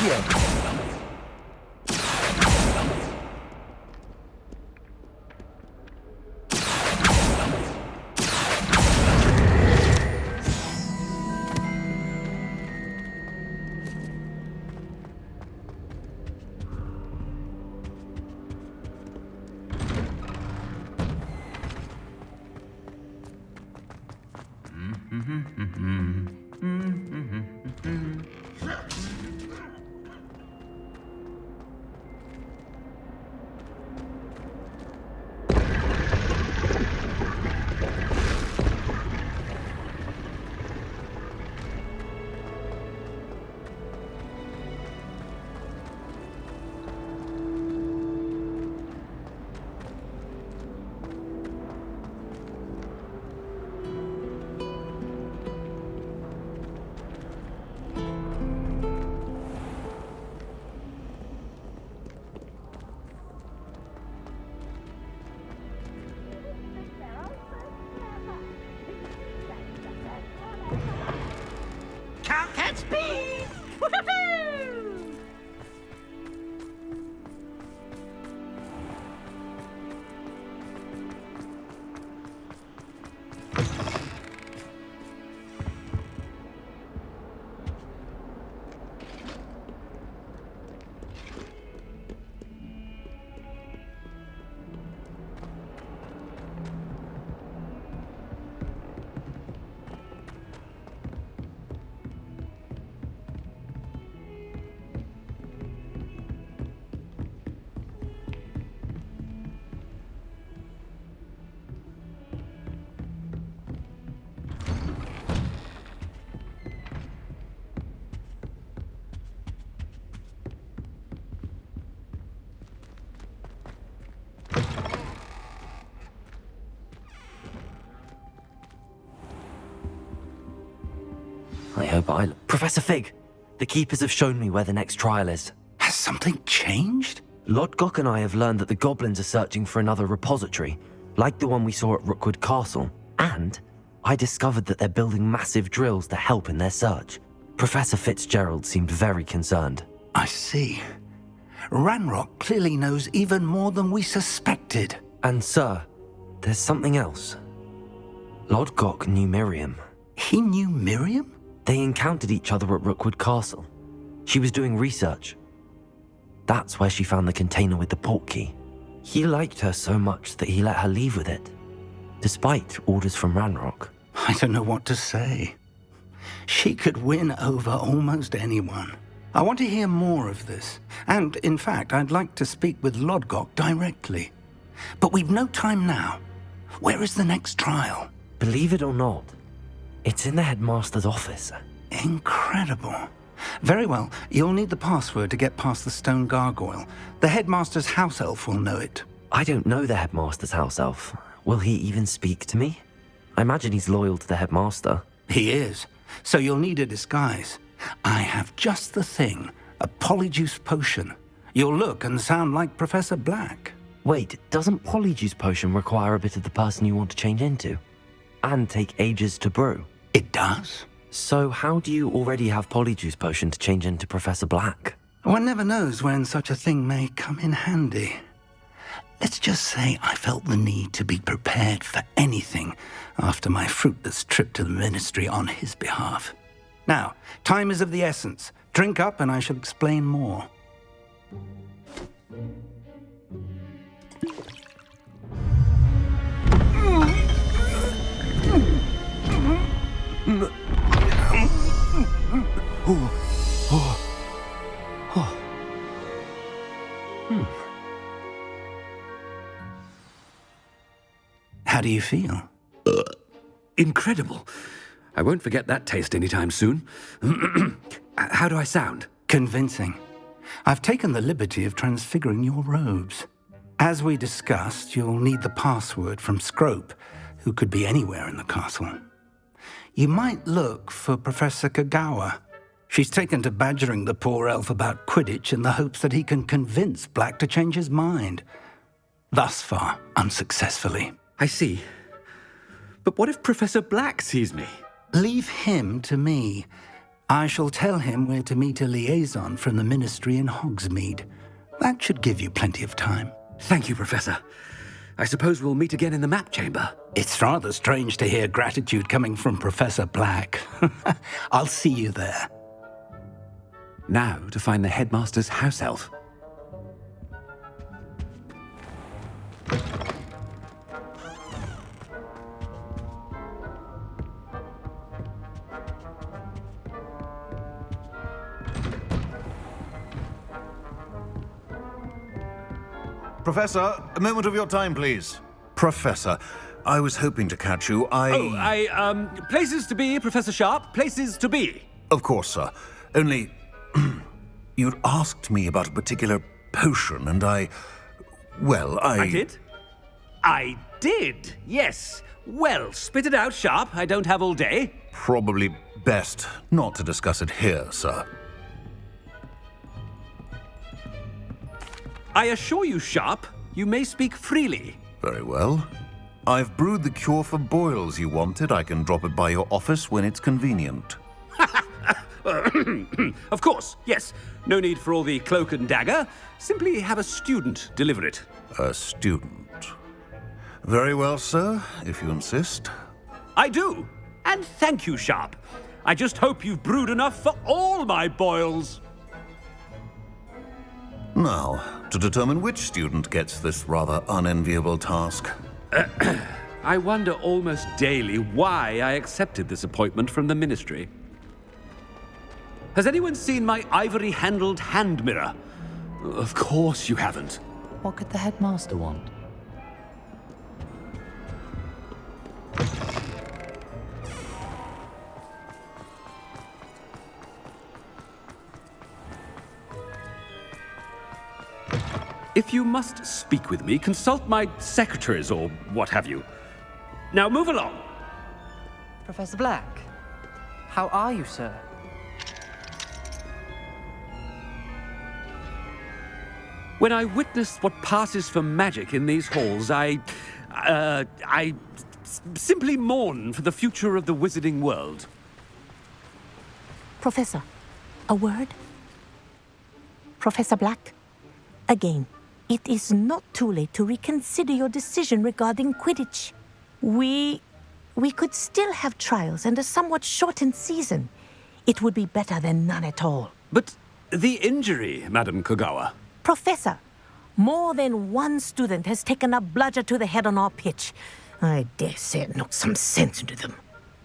here. Cat speed! Woohoo! I hope Professor Fig, the Keepers have shown me where the next trial is. Has something changed? Lodgok and I have learned that the goblins are searching for another repository, like the one we saw at Rookwood Castle. And I discovered that they're building massive drills to help in their search. Professor Fitzgerald seemed very concerned. I see. Ranrock clearly knows even more than we suspected. And sir, there's something else. Lodgok knew Miriam. He knew Miriam? They encountered each other at Rookwood Castle. She was doing research. That's where she found the container with the portkey. He liked her so much that he let her leave with it, despite orders from Ranrock. I don't know what to say. She could win over almost anyone. I want to hear more of this. And, in fact, I'd like to speak with Lodgok directly. But we've no time now. Where is the next trial? Believe it or not, it's in the headmaster's office. Incredible. Very well, you'll need the password to get past the stone gargoyle. The headmaster's house elf will know it. I don't know the headmaster's house elf. Will he even speak to me? I imagine he's loyal to the headmaster. He is. So you'll need a disguise. I have just the thing. A polyjuice potion. You'll look and sound like Professor Black. Wait, doesn't Polyjuice Potion require a bit of the person you want to change into? And take ages to brew? It does. So how do you already have Polyjuice Potion to change into Professor Black? One never knows when such a thing may come in handy. Let's just say I felt the need to be prepared for anything after my fruitless trip to the ministry on his behalf. Now, time is of the essence. Drink up and I shall explain more. How do you feel? Incredible. I won't forget that taste anytime soon. How do I sound? Convincing. I've taken the liberty of transfiguring your robes. As we discussed, you'll need the password from Scrope, who could be anywhere in the castle. You might look for Professor Kagawa. She's taken to badgering the poor elf about Quidditch in the hopes that he can convince Black to change his mind. Thus far, unsuccessfully. I see. But what if Professor Black sees me? Leave him to me. I shall tell him where to meet a liaison from the Ministry in Hogsmeade. That should give you plenty of time. Thank you, Professor. I suppose we'll meet again in the map chamber. It's rather strange to hear gratitude coming from Professor Black. I'll see you there. Now to find the headmaster's house elf. Professor, a moment of your time, please. Professor, I was hoping to catch you. Places to be, Professor Sharp, places to be. Of course, sir. Only, you'd asked me about a particular potion, and I did? I did, yes. Well, spit it out, Sharp. I don't have all day. Probably best not to discuss it here, sir. I assure you, Sharp, you may speak freely. Very well. I've brewed the cure for boils you wanted. I can drop it by your office when it's convenient. Of course, yes. No need for all the cloak and dagger. Simply have a student deliver it. A student. Very well, sir, if you insist. I do. And thank you, Sharp. I just hope you've brewed enough for all my boils. Now, to determine which student gets this rather unenviable task. I wonder almost daily why I accepted this appointment from the Ministry. Has anyone seen my ivory-handled hand mirror? Of course you haven't. What could the headmaster want? If you must speak with me, consult my secretaries or what have you. Now move along. Professor Black, how are you, sir? When I witness what passes for magic in these halls, I simply mourn for the future of the wizarding world. Professor, a word? Professor Black, again, it is not too late to reconsider your decision regarding Quidditch. We could still have trials and a somewhat shortened season. It would be better than none at all. But the injury, Madam Kogawa. Professor, more than one student has taken a bludger to the head on our pitch. I dare say it knocked some sense into them.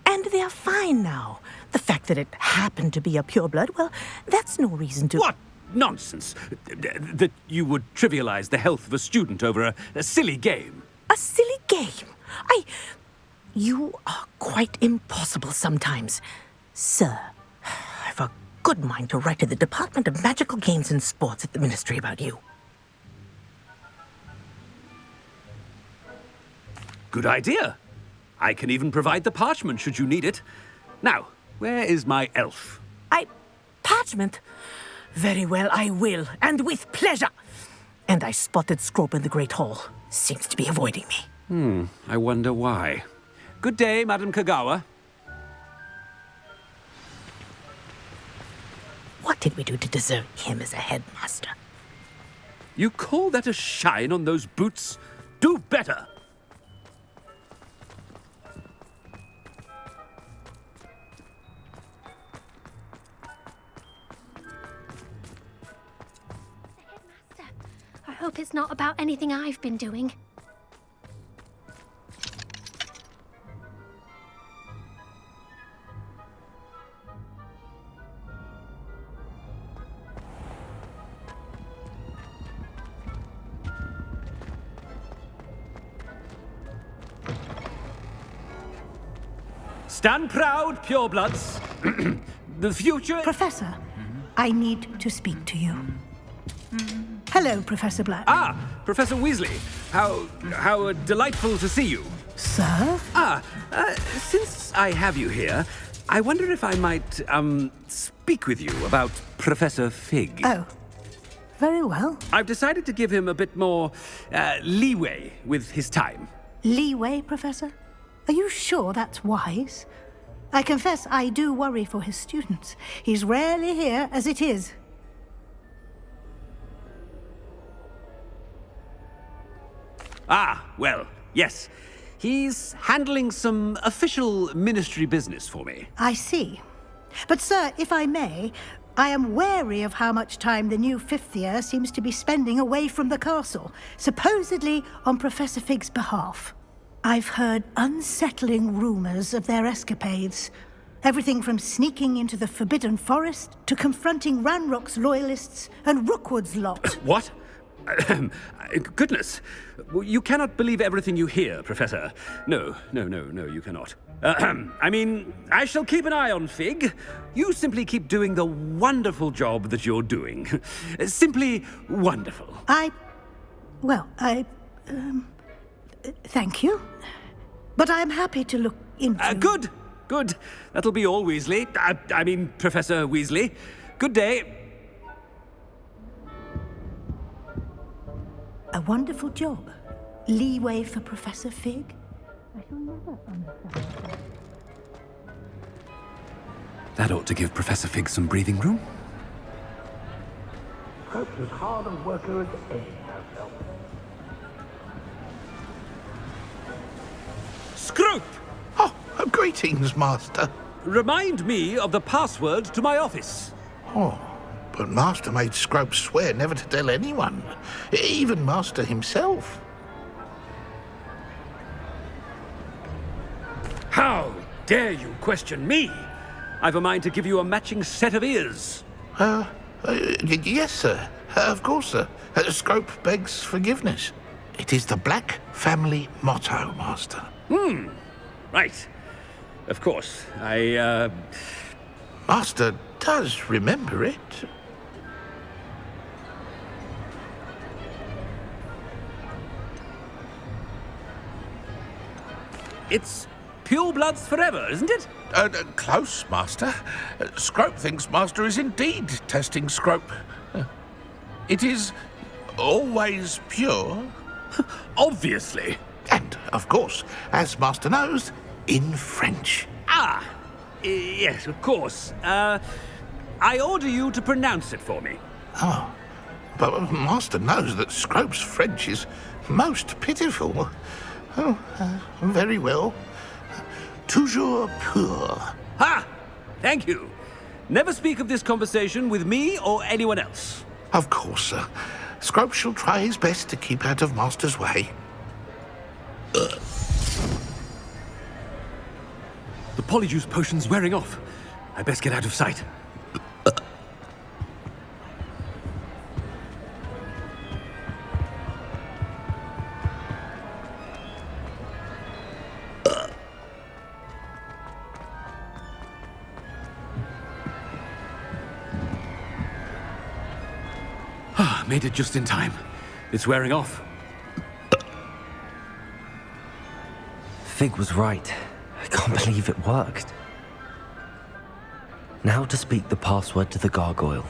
And they are fine now. The fact that it happened to be a pureblood, well, that's no reason to... What nonsense! That you would trivialize the health of a student over a silly game. A silly game? You are quite impossible sometimes. Sir, I've a good mind to write to the Department of Magical Games and Sports at the Ministry about you. Good idea. I can even provide the parchment should you need it. Now, where is my elf? Parchment? Very well, I will, and with pleasure. And I spotted Scrope in the Great Hall. Seems to be avoiding me. I wonder why. Good day, Madam Kogawa. What did we do to deserve him as a headmaster? You call that a shine on those boots? Do better! I hope it's not about anything I've been doing. Stand proud, purebloods. The future... Professor, I need to speak to you. Hello, Professor Black. Ah, Professor Weasley. How delightful to see you. Sir? Since I have you here, I wonder if I might, speak with you about Professor Fig. Oh, very well. I've decided to give him a bit more, leeway with his time. Leeway, Professor? Are you sure that's wise? I confess I do worry for his students. He's rarely here as it is. Ah, well, yes. He's handling some official ministry business for me. I see. But, sir, if I may, I am wary of how much time the new fifth year seems to be spending away from the castle, supposedly on Professor Fig's behalf. I've heard unsettling rumors of their escapades. Everything from sneaking into the Forbidden Forest to confronting Ranrock's loyalists and Rookwood's lot. What? Goodness. You cannot believe everything you hear, Professor. No, you cannot. I mean, I shall keep an eye on Fig. You simply keep doing the wonderful job that you're doing. Simply wonderful. Thank you. But I'm happy to look into... Good. That'll be all, Weasley. I mean, Professor Weasley. Good day. A wonderful job. Leeway for Professor Fig? I shall never understand. That ought to give Professor Fig some breathing room. Scrope's as hard a worker as any herself. Scrope! Oh, greetings, Master. Remind me of the password to my office. Oh, but Master made Scrope swear never to tell anyone, even Master himself. How dare you question me? I've a mind to give you a matching set of ears. Yes, sir. Of course, sir. Scrope begs forgiveness. It is the Black family motto, Master. Right. Of course. Master does remember it. It's pure bloods forever, isn't it? Close, Master. Scrope thinks Master is indeed testing Scrope. It is always pure. Obviously. And, of course, as Master knows, in French. Yes, of course. I order you to pronounce it for me. Oh, but Master knows that Scrope's French is most pitiful. Oh, very well. Toujours pur. Ha! Thank you. Never speak of this conversation with me or anyone else. Of course, sir. Scrope shall try his best to keep out of Master's way. The polyjuice potion's wearing off. I best get out of sight. Made it just in time. It's wearing off. Fig was right. I can't believe it worked. Now to speak the password to the gargoyle.